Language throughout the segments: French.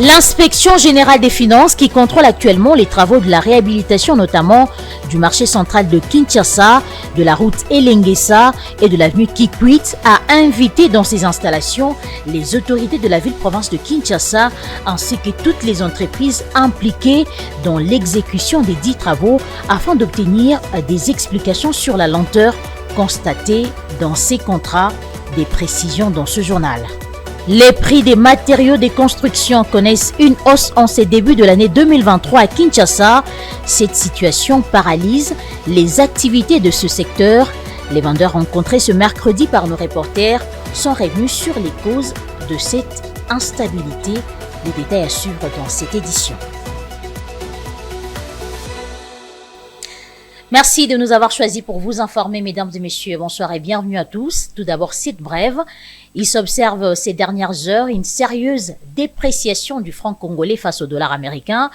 L'inspection générale des finances, qui contrôle actuellement les travaux de la réhabilitation, notamment du marché central de Kinshasa, de la route Elengesa et de l'avenue Kikwit, a invité dans ses installations les autorités de la ville-province de Kinshasa ainsi que toutes les entreprises impliquées dans l'exécution des dits travaux afin d'obtenir des explications sur la lenteur constatée dans ces contrats, des précisions dans ce journal. Les prix des matériaux de construction connaissent une hausse en ces débuts de l'année 2023 à Kinshasa. Cette situation paralyse les activités de ce secteur. Les vendeurs rencontrés ce mercredi par nos reporters sont revenus sur les causes de cette instabilité. Les détails à suivre dans cette édition. Merci de nous avoir choisis pour vous informer, mesdames et messieurs. Bonsoir et bienvenue à tous. Tout d'abord, cette brève. Il s'observe ces dernières heures une sérieuse dépréciation du franc congolais face au dollar américain.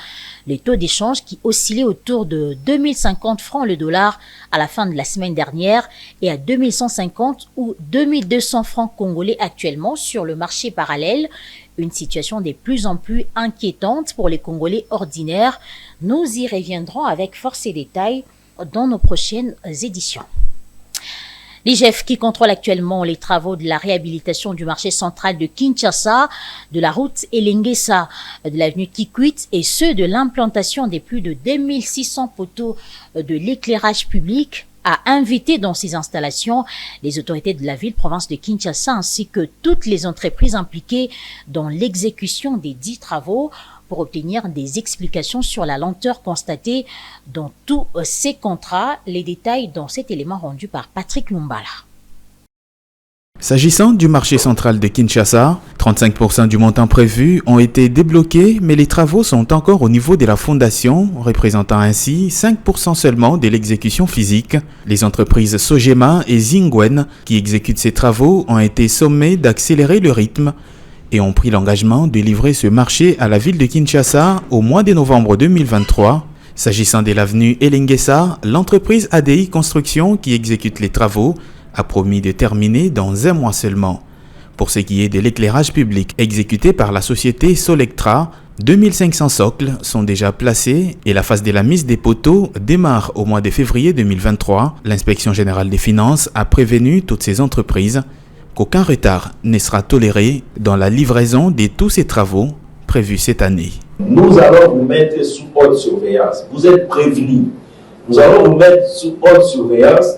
Les taux d'échange qui oscillaient autour de 2050 francs le dollar à la fin de la semaine dernière et à 2150 ou 2200 francs congolais actuellement sur le marché parallèle. Une situation de plus en plus inquiétante pour les Congolais ordinaires. Nous y reviendrons avec force et détails dans nos prochaines éditions. L'IGF, qui contrôle actuellement les travaux de la réhabilitation du marché central de Kinshasa, de la route Elengesa, de l'avenue Kikwit et ceux de l'implantation des plus de 2600 poteaux de l'éclairage public, a invité dans ces installations les autorités de la ville-province de Kinshasa ainsi que toutes les entreprises impliquées dans l'exécution des dits travaux pour obtenir des explications sur la lenteur constatée dans tous ces contrats. Les détails dans cet élément rendu par Patrick Lumbala. S'agissant du marché central de Kinshasa, 35% du montant prévu ont été débloqués, mais les travaux sont encore au niveau de la fondation, représentant ainsi 5% seulement de l'exécution physique. Les entreprises Sogema et Zingwen qui exécutent ces travaux ont été sommées d'accélérer le rythme et ont pris l'engagement de livrer ce marché à la ville de Kinshasa au mois de novembre 2023. S'agissant de l'avenue Elengesa, l'entreprise ADI Construction qui exécute les travaux a promis de terminer dans un mois seulement. Pour ce qui est de l'éclairage public exécuté par la société Solectra, 2500 socles sont déjà placés et la phase de la mise des poteaux démarre au mois de février 2023. L'inspection générale des finances a prévenu toutes ces entreprises qu'aucun retard ne sera toléré dans la livraison de tous ces travaux prévus cette année. Nous allons vous mettre sous haute surveillance. Vous êtes prévenus. Nous allons vous mettre sous haute surveillance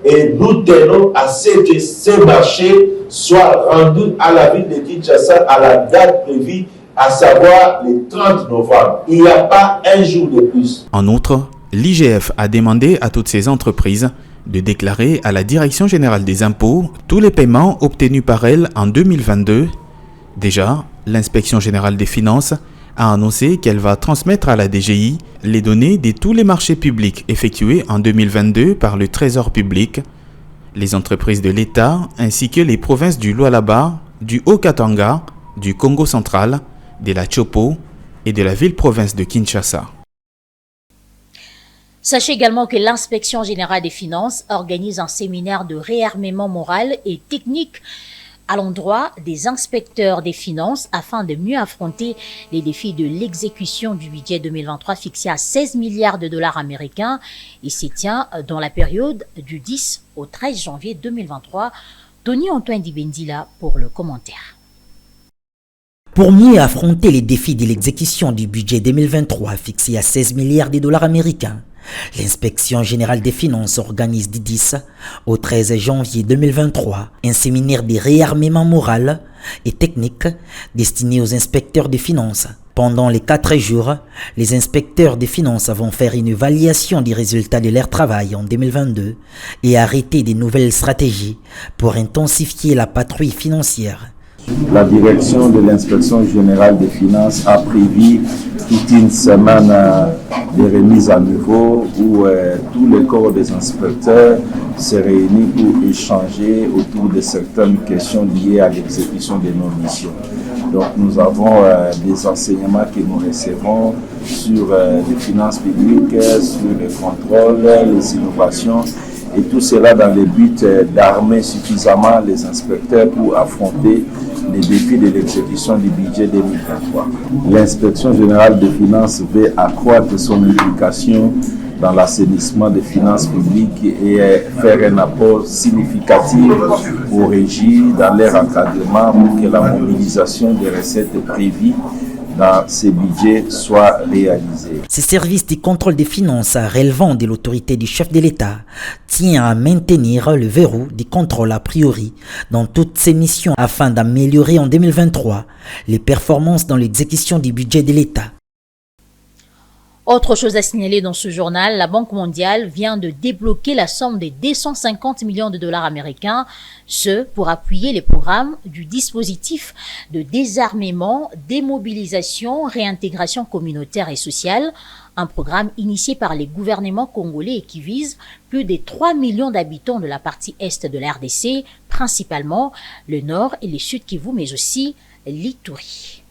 et nous tenons à ce que ces marchés soient rendus à la ville de Kinshasa à la date prévue, à savoir le 30 novembre. Il n'y a pas un jour de plus. En outre, l'IGF a demandé à toutes ces entreprises de déclarer à la Direction générale des impôts tous les paiements obtenus par elle en 2022. Déjà, l'inspection générale des finances a annoncé qu'elle va transmettre à la DGI les données de tous les marchés publics effectués en 2022 par le Trésor public, les entreprises de l'État ainsi que les provinces du Lualaba, du Haut-Katanga, du Congo central, de la Chopo et de la ville-province de Kinshasa. Sachez également que l'inspection générale des finances organise un séminaire de réarmement moral et technique à l'endroit des inspecteurs des finances afin de mieux affronter les défis de l'exécution du budget 2023 fixé à 16 milliards de dollars américains. Il s'y tient dans la période du 10 au 13 janvier 2023. Tony Antoine Dibendila pour le commentaire. Pour mieux affronter les défis de l'exécution du budget 2023 fixé à 16 milliards de dollars américains, l'inspection générale des finances organise du 10 au 13 janvier 2023 un séminaire de réarmement moral et technique destiné aux inspecteurs des finances. Pendant les 4 jours, les inspecteurs des finances vont faire une évaluation des résultats de leur travail en 2022 et arrêter de nouvelles stratégies pour intensifier la patrouille financière. La direction de l'inspection générale des finances a prévu toute une semaine de remise à niveau où tous les corps des inspecteurs se réunissent pour échanger autour de certaines questions liées à l'exécution de nos missions. Donc nous avons des enseignements que nous recevons sur les finances publiques, sur le contrôle, les innovations et tout cela dans le but d'armer suffisamment les inspecteurs pour affronter les défis de l'exécution du budget 2023. L'inspection générale des finances veut accroître son implication dans l'assainissement des finances publiques et faire un apport significatif aux régies dans leur encadrement pour que la mobilisation des recettes prévues dans ces budgets soit réalisée. Ce service de contrôle des finances relevant de l'autorité du chef de l'État tient à maintenir le verrou du contrôle a priori dans toutes ses missions afin d'améliorer en 2023 les performances dans l'exécution du budget de l'État. Autre chose à signaler dans ce journal, la Banque mondiale vient de débloquer la somme de 250 millions de dollars américains, ce pour appuyer les programmes du dispositif de désarmement, démobilisation, réintégration communautaire et sociale, un programme initié par les gouvernements congolais et qui vise plus de 3 millions d'habitants de la partie est de la RDC, principalement le nord et le sud Kivu, mais aussi l'Ituri.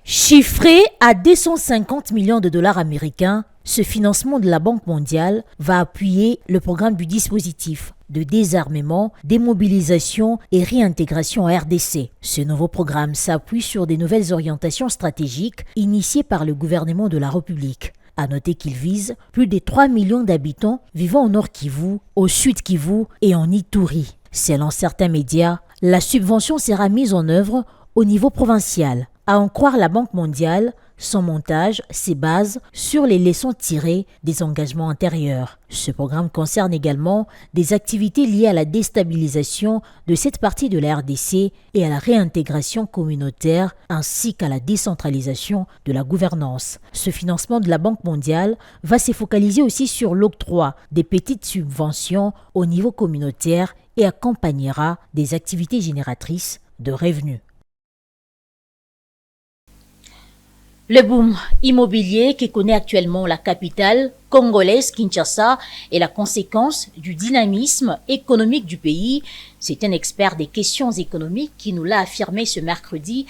Chiffré à 250 millions de dollars américains, ce financement de la Banque mondiale va appuyer le programme du dispositif de désarmement, démobilisation et réintégration en RDC. Ce nouveau programme s'appuie sur des nouvelles orientations stratégiques initiées par le gouvernement de la République. À noter qu'il vise plus de 3 millions d'habitants vivant au nord Kivu, au sud Kivu et en Ituri. Selon certains médias, la subvention sera mise en œuvre au niveau provincial. À en croire la Banque mondiale, son montage se base sur les leçons tirées des engagements antérieurs. Ce programme concerne également des activités liées à la déstabilisation de cette partie de la RDC et à la réintégration communautaire ainsi qu'à la décentralisation de la gouvernance. Ce financement de la Banque mondiale va se focaliser aussi sur l'octroi des petites subventions au niveau communautaire et accompagnera des activités génératrices de revenus. Le boom immobilier qui connaît actuellement la capitale congolaise Kinshasa est la conséquence du dynamisme économique du pays. C'est un expert des questions économiques qui nous l'a affirmé ce mercredi,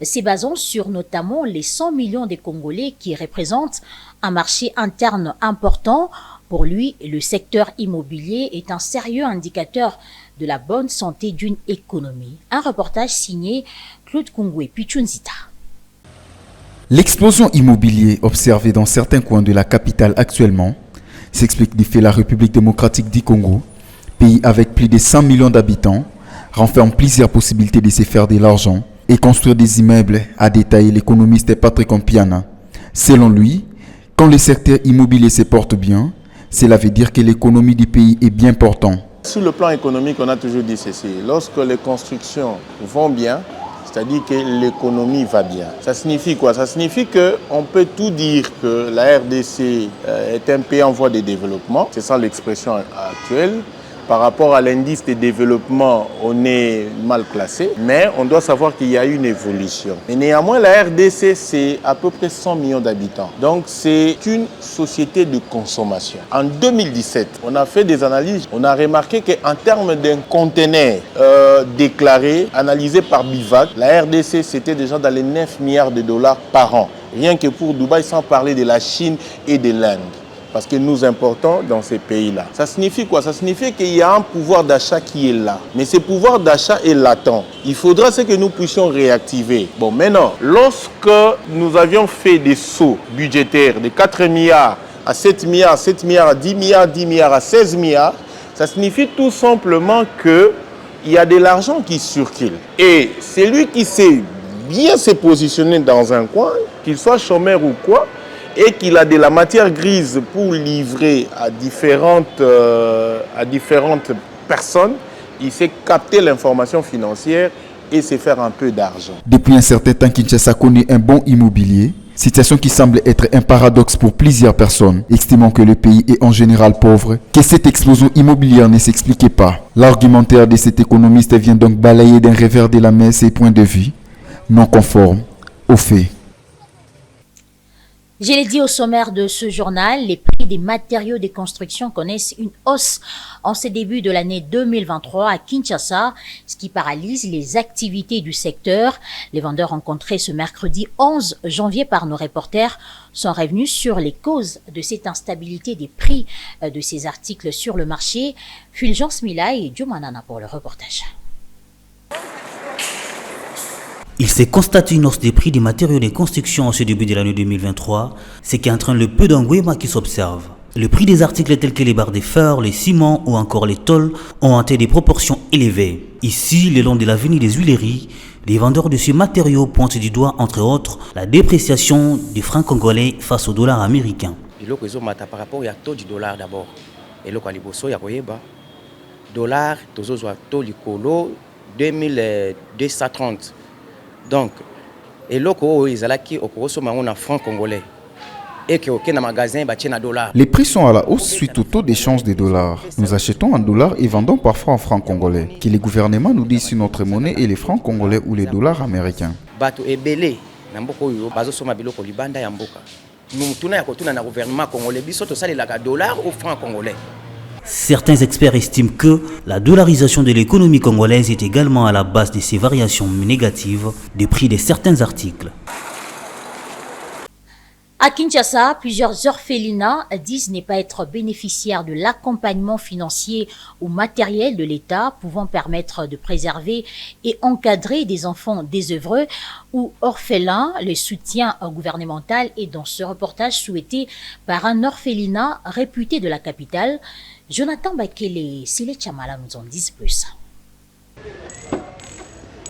se basant sur notamment les 100 millions de Congolais qui représentent un marché interne important. Pour lui, le secteur immobilier est un sérieux indicateur de la bonne santé d'une économie. Un reportage signé Claude Kungwe Pichunzita. L'explosion immobilière observée dans certains coins de la capitale actuellement s'explique du fait la République démocratique du Congo, pays avec plus de 100 millions d'habitants, renferme plusieurs possibilités de se faire de l'argent et construire des immeubles, a détaillé l'économiste Patrick Ompiana. Selon lui, quand le secteur immobilier se porte bien, cela veut dire que l'économie du pays est bien portante. Sur le plan économique, on a toujours dit ceci. Lorsque les constructions vont bien, c'est-à-dire que l'économie va bien. Ça signifie quoi? Ça signifie qu'on peut tout dire que la RDC est un pays en voie de développement. C'est ça l'expression actuelle. Par rapport à l'indice de développement, on est mal classé, mais on doit savoir qu'il y a une évolution. Mais néanmoins, la RDC, c'est à peu près 100 millions d'habitants. Donc, c'est une société de consommation. En 2017, on a fait des analyses. On a remarqué qu'en termes d'un conteneur déclaré, analysé par Bivac, la RDC, c'était déjà dans les 9 milliards de dollars par an. Rien que pour Dubaï, sans parler de la Chine et de l'Inde. Parce que nous importons dans ces pays-là. Ça signifie quoi? Ça signifie qu'il y a un pouvoir d'achat qui est là. Mais ce pouvoir d'achat est latent. Il faudra que nous puissions réactiver. Bon, maintenant, lorsque nous avions fait des sauts budgétaires de 4 milliards à 7 milliards, 7 milliards à 10 milliards, 10 milliards à 16 milliards, ça signifie tout simplement qu'il y a de l'argent qui circule. Et celui qui sait bien se positionner dans un coin, qu'il soit chômeur ou quoi, et qu'il a de la matière grise pour livrer à différentes personnes, il sait capter l'information financière et se faire un peu d'argent. Depuis un certain temps, Kinshasa connaît un bon immobilier, situation qui semble être un paradoxe pour plusieurs personnes, estimant que le pays est en général pauvre, que cette explosion immobilière ne s'expliquait pas. L'argumentaire de cet économiste vient donc balayer d'un revers de la main ses points de vue non conformes aux faits. Je l'ai dit au sommaire de ce journal, les prix des matériaux de construction connaissent une hausse en ce début de l'année 2023 à Kinshasa, ce qui paralyse les activités du secteur. Les vendeurs rencontrés ce mercredi 11 janvier par nos reporters sont revenus sur les causes de cette instabilité des prix de ces articles sur le marché. Fulgence Mila et Diomanana pour le reportage. Il s'est constaté une hausse des prix des matériaux de construction en ce début de l'année 2023, ce qui entraîne le peu d'engouement qui s'observe. Le prix des articles tels que les barres de fer, les ciments ou encore les tôles ont atteint des proportions élevées. Ici, le long de l'avenue des Huileries, les vendeurs de ces matériaux pointent du doigt, entre autres, la dépréciation du franc congolais face au dollar américain. Par rapport au taux du dollar d'abord, et le dollar, taux du colo 2230. Donc, et le franc congolais. Les prix sont à la hausse suite au taux d'échange des dollars. Nous achetons en dollars et vendons parfois en francs congolais. Que les gouvernements nous disent si notre monnaie est les francs congolais ou les dollars américains. Certains experts estiment que la dollarisation de l'économie congolaise est également à la base de ces variations négatives des prix de certains articles. À Kinshasa, plusieurs orphelinats disent ne pas être bénéficiaires de l'accompagnement financier ou matériel de l'État pouvant permettre de préserver et encadrer des enfants désœuvreux ou orphelins. Le soutien gouvernemental est dans ce reportage souhaité par un orphelinat réputé de la capitale. Jonathan Bakele et Sile Chamala nous en disent plus.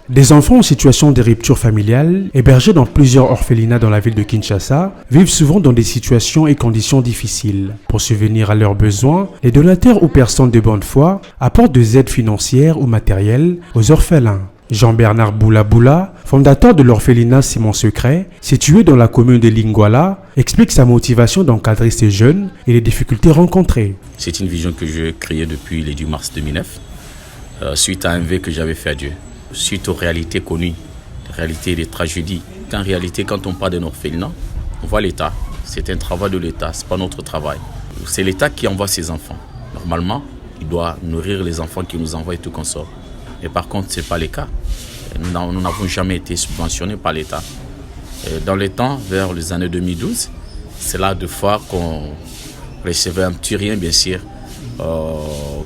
Des enfants en situation de rupture familiale, hébergés dans plusieurs orphelinats dans la ville de Kinshasa, vivent souvent dans des situations et conditions difficiles. Pour subvenir à leurs besoins, les donateurs ou personnes de bonne foi apportent des aides financières ou matérielles aux orphelins. Jean-Bernard Boula, fondateur de l'orphelinat Simon Secret, situé dans la commune de Lingwala, explique sa motivation d'encadrer ces jeunes et les difficultés rencontrées. C'est une vision que j'ai créée depuis le 10 mars 2009, suite à un vœu que j'avais fait à Dieu. Suite aux réalités connues, les réalités des tragédies. En réalité, quand on parle d'un orphelinat, on voit l'État. C'est un travail de l'État, ce n'est pas notre travail. C'est l'État qui envoie ses enfants. Normalement, il doit nourrir les enfants qui nous envoient et tout consort. Et par contre, ce n'est pas le cas. Nous n'avons jamais été subventionnés par l'État. Dans le temps, vers les années 2012, c'est là de fois qu'on recevait un petit rien, bien sûr,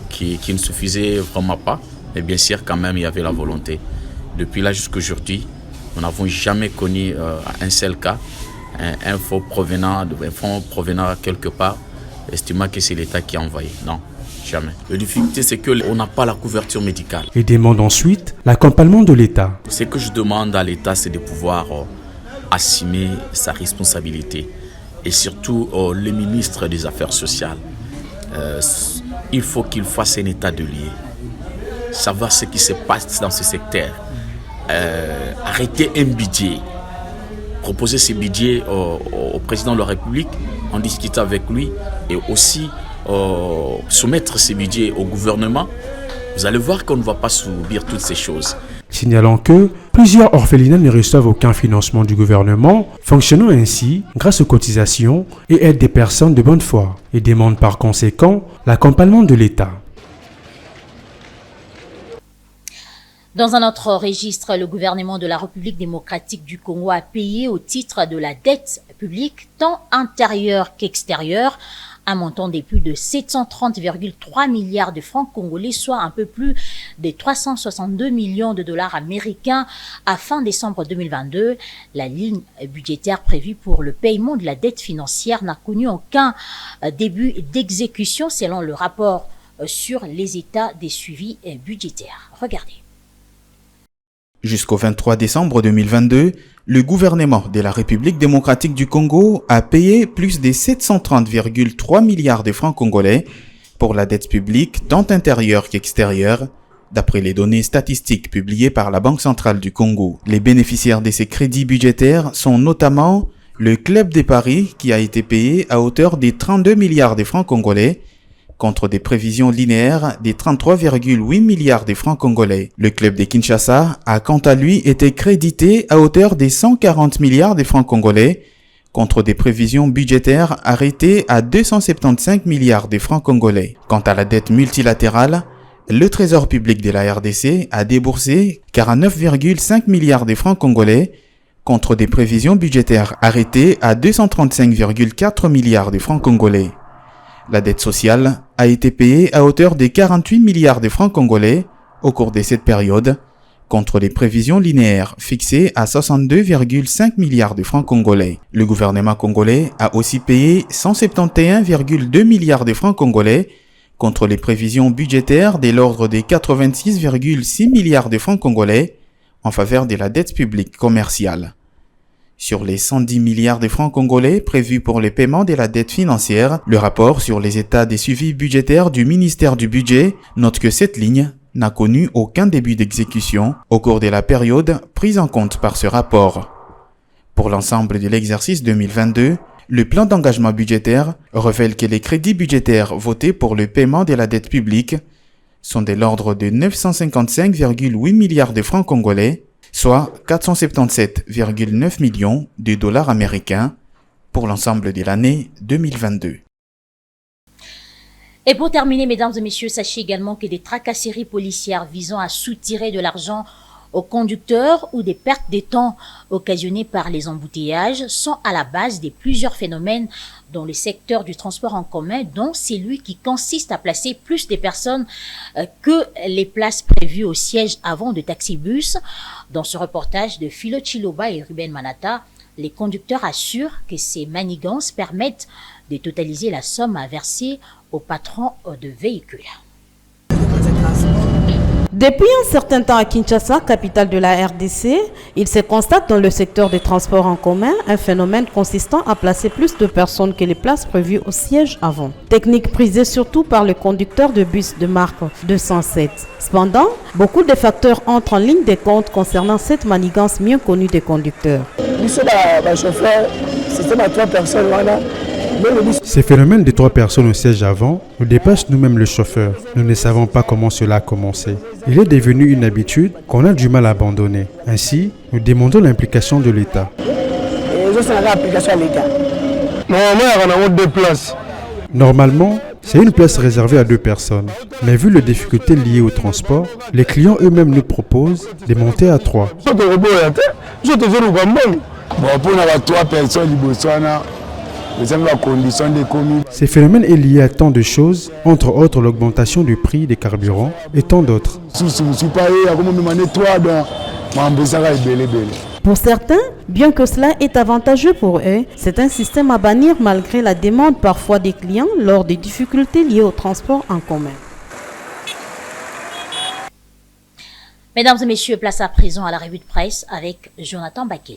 qui ne suffisait vraiment pas. Mais bien sûr, quand même, il y avait la volonté. Depuis là jusqu'à aujourd'hui, nous n'avons jamais connu un seul cas, un fonds provenant quelque part, estimant que c'est l'État qui a envoyé. Non, jamais. La difficulté, c'est qu'on n'a pas la couverture médicale. Il demande ensuite l'accompagnement de l'État. Ce que je demande à l'État, c'est de pouvoir assumer sa responsabilité. Et surtout, le ministre des Affaires sociales, il faut qu'il fasse un état de lieu. Savoir ce qui se passe dans ce secteur, arrêter un budget, proposer ce budget au président de la République, en discutant avec lui et aussi soumettre ce budget au gouvernement. Vous allez voir qu'on ne va pas subir toutes ces choses. Signalant que plusieurs orphelinats ne reçoivent aucun financement du gouvernement, fonctionnant ainsi grâce aux cotisations et aident des personnes de bonne foi et demandent par conséquent l'accompagnement de l'État. Dans un autre registre, le gouvernement de la République démocratique du Congo a payé au titre de la dette publique, tant intérieure qu'extérieure, un montant de plus de 730,3 milliards de francs congolais, soit un peu plus de 362 millions de dollars américains à fin décembre 2022. La ligne budgétaire prévue pour le paiement de la dette financière n'a connu aucun début d'exécution selon le rapport sur les états des suivis budgétaires. Regardez. Jusqu'au 23 décembre 2022, le gouvernement de la République démocratique du Congo a payé plus de 730,3 milliards de francs congolais pour la dette publique tant intérieure qu'extérieure, d'après les données statistiques publiées par la Banque centrale du Congo. Les bénéficiaires de ces crédits budgétaires sont notamment le Club de Paris qui a été payé à hauteur de 32 milliards de francs congolais, contre des prévisions linéaires de 33,8 milliards de francs congolais. Le club de Kinshasa a quant à lui été crédité à hauteur de 140 milliards de francs congolais, contre des prévisions budgétaires arrêtées à 275 milliards de francs congolais. Quant à la dette multilatérale, le Trésor public de la RDC a déboursé 49,5 milliards de francs congolais, contre des prévisions budgétaires arrêtées à 235,4 milliards de francs congolais. La dette sociale a été payée à hauteur de 48 milliards de francs congolais au cours de cette période, contre les prévisions linéaires fixées à 62,5 milliards de francs congolais. Le gouvernement congolais a aussi payé 171,2 milliards de francs congolais contre les prévisions budgétaires de l'ordre des 86,6 milliards de francs congolais en faveur de la dette publique commerciale. Sur les 110 milliards de francs congolais prévus pour le paiement de la dette financière, le rapport sur les états des suivis budgétaires du ministère du Budget note que cette ligne n'a connu aucun début d'exécution au cours de la période prise en compte par ce rapport. Pour l'ensemble de l'exercice 2022, le plan d'engagement budgétaire révèle que les crédits budgétaires votés pour le paiement de la dette publique sont de l'ordre de 955,8 milliards de francs congolais, soit 477,9 millions de dollars américains pour l'ensemble de l'année 2022. Et pour terminer, mesdames et messieurs, sachez également que des tracasseries policières visant à soutirer de l'argent aux conducteurs ou des pertes de temps occasionnées par les embouteillages sont à la base de plusieurs phénomènes dans le secteur du transport en commun, dont celui qui consiste à placer plus de personnes que les places prévues au siège avant de taxibus. Dans ce reportage de Philo Chiloba et Ruben Manata, les conducteurs assurent que ces manigances permettent de totaliser la somme à verser aux patrons de véhicules. Depuis un certain temps à Kinshasa, capitale de la RDC, il se constate dans le secteur des transports en commun un phénomène consistant à placer plus de personnes que les places prévues au siège avant. Technique prisée surtout par le conducteur de bus de marque 207. Cependant, beaucoup de facteurs entrent en ligne de compte concernant cette manigance mieux connue des conducteurs. Ces phénomènes de 3 personnes au siège avant nous dépassent nous-mêmes le chauffeur. Nous ne savons pas comment cela a commencé. Il est devenu une habitude qu'on a du mal à abandonner. Ainsi, nous demandons l'implication de l'État. Normalement, c'est une place réservée à 2 personnes. Mais vu les difficultés liées au transport, les clients eux-mêmes nous proposent de monter à 3. Ces phénomènes est lié à tant de choses, entre autres l'augmentation du prix des carburants et tant d'autres. Pour certains, bien que cela est avantageux pour eux, c'est un système à bannir malgré la demande parfois des clients lors des difficultés liées au transport en commun. Mesdames et messieurs, place à présent à la revue de presse avec Jonathan Bakele.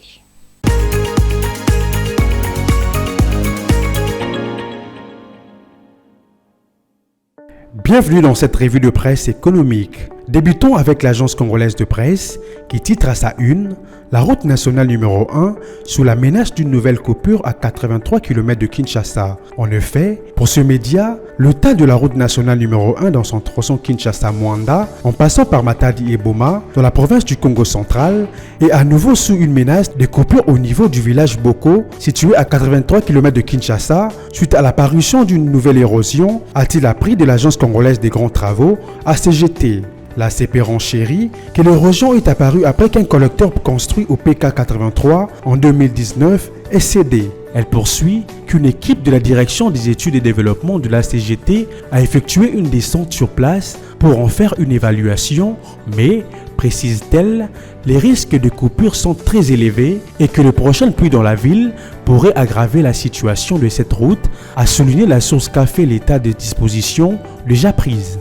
Bienvenue dans cette revue de presse économique. Débutons avec l'agence congolaise de presse qui titre à sa une « La route nationale numéro 1 sous la menace d'une nouvelle coupure à 83 km de Kinshasa ». En effet, pour ce média, le tas de la route nationale numéro 1 dans son tronçon Kinshasa-Mwanda, en passant par Matadi et Boma, dans la province du Congo central, est à nouveau sous une menace de coupure au niveau du village Boko, situé à 83 km de Kinshasa, suite à l'apparition d'une nouvelle érosion, a-t-il appris de l'agence congolaise des grands travaux, ACGT. La CP renchérit que l'érosion est apparue après qu'un collecteur construit au PK 83 en 2019 est cédé. Elle poursuit qu'une équipe de la direction des études et développement de la CGT a effectué une descente sur place pour en faire une évaluation, mais, précise-t-elle, les risques de coupure sont très élevés et que le prochain pluie dans la ville pourrait aggraver la situation de cette route, a souligné la source qu'a fait l'état de disposition déjà prise.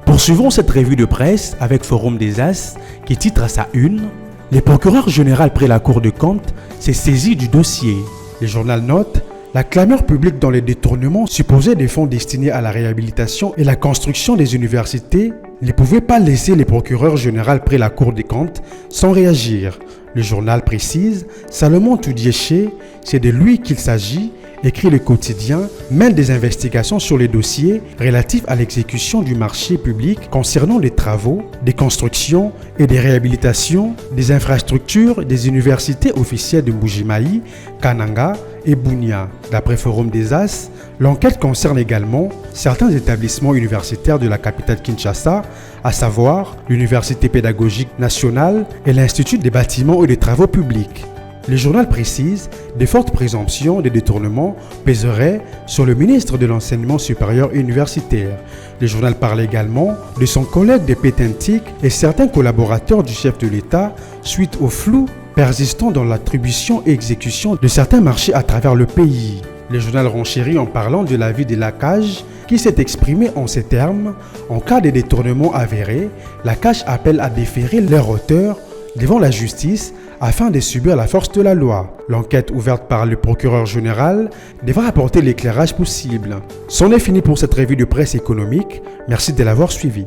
Poursuivons cette revue de presse avec Forum des As qui titre à sa une « Le procureur général près la Cour de compte s'est saisi du dossier ». Le journal note « La clameur publique dans les détournements supposés des fonds destinés à la réhabilitation et la construction des universités ne pouvait pas laisser le procureur général près la Cour des comptes sans réagir ». Le journal précise « Salomon Toudiéché, c'est de lui qu'il s'agit » écrit le quotidien, mène des investigations sur les dossiers relatifs à l'exécution du marché public concernant les travaux, des constructions et des réhabilitations des infrastructures des universités officielles de Mbujimayi, Kananga et Bunia. D'après Forum des As, l'enquête concerne également certains établissements universitaires de la capitale Kinshasa, à savoir l'Université pédagogique nationale et l'Institut des bâtiments et des travaux publics. Le journal précise de fortes présomptions de détournement pèseraient sur le ministre de l'Enseignement supérieur universitaire. Le journal parle également de son collègue de Pétentique et certains collaborateurs du chef de l'État suite au flou persistant dans l'attribution et exécution de certains marchés à travers le pays. Le journal renchérit en parlant de l'avis de la CAJ qui s'est exprimé en ces termes. En cas de détournement avéré, la CAJ appelle à déférer leur auteur devant la justice afin de subir la force de la loi. L'enquête ouverte par le procureur général devra apporter l'éclairage possible. C'en est fini pour cette revue de presse économique. Merci de l'avoir suivi.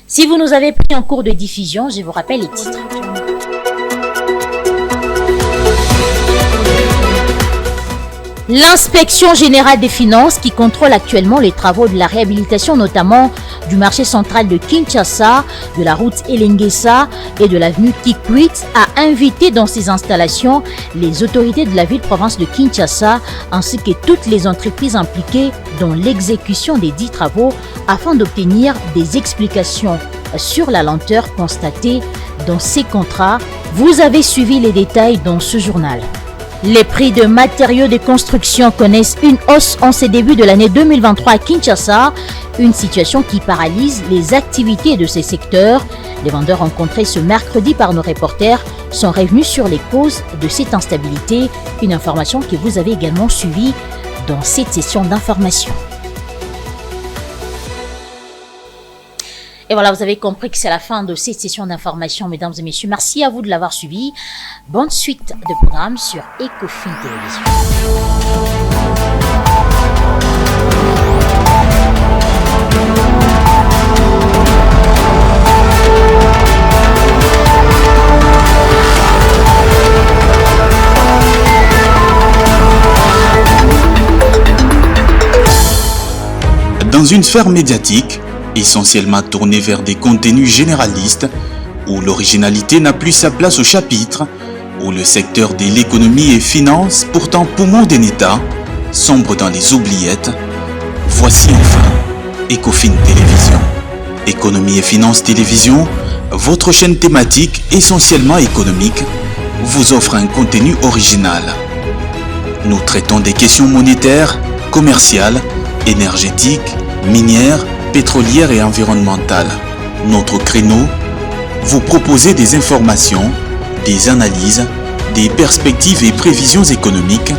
Si vous nous avez pris en cours de diffusion, je vous rappelle les titres. L'inspection générale des finances qui contrôle actuellement les travaux de la réhabilitation notamment du marché central de Kinshasa, de la route Elengesa et de l'avenue Kikwit a invité dans ses installations les autorités de la ville-province de Kinshasa ainsi que toutes les entreprises impliquées dans l'exécution des dits travaux afin d'obtenir des explications sur la lenteur constatée dans ces contrats. Vous avez suivi les détails dans ce journal. Les prix de matériaux de construction connaissent une hausse en ces débuts de l'année 2023 à Kinshasa, une situation qui paralyse les activités de ces secteurs. Les vendeurs rencontrés ce mercredi par nos reporters sont revenus sur les causes de cette instabilité, une information que vous avez également suivie dans cette session d'information. Et voilà, vous avez compris que c'est la fin de cette session d'information, mesdames et messieurs. Merci à vous de l'avoir suivi. Bonne suite de programmes sur Ecofin Télévision. Dans une sphère médiatique, essentiellement tournée vers des contenus généralistes, où l'originalité n'a plus sa place au chapitre, où le secteur de l'économie et finance, pourtant poumon d'un État, sombre dans les oubliettes, voici enfin Ecofin Télévision. Économie et finance télévision, votre chaîne thématique essentiellement économique, vous offre un contenu original. Nous traitons des questions monétaires, commerciales, énergétiques, minières, pétrolière et environnementale. Notre créneau, vous proposer des informations, des analyses, des perspectives et prévisions économiques.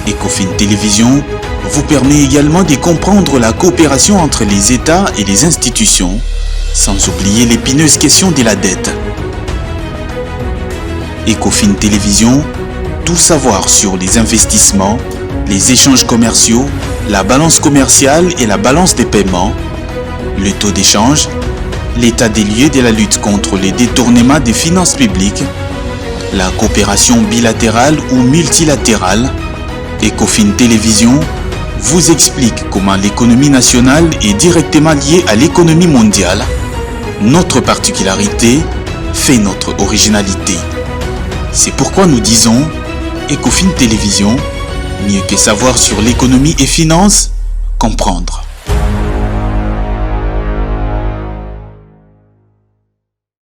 Ecofin Télévision vous permet également de comprendre la coopération entre les États et les institutions, sans oublier l'épineuse question de la dette. Ecofin Télévision, tout savoir sur les investissements, les échanges commerciaux, la balance commerciale et la balance des paiements, le taux d'échange, l'état des lieux de la lutte contre les détournements des finances publiques, la coopération bilatérale ou multilatérale. Ecofin Télévision vous explique comment l'économie nationale est directement liée à l'économie mondiale. Notre particularité fait notre originalité. C'est pourquoi nous disons Ecofin Télévision, mieux que savoir sur l'économie et finances, comprendre.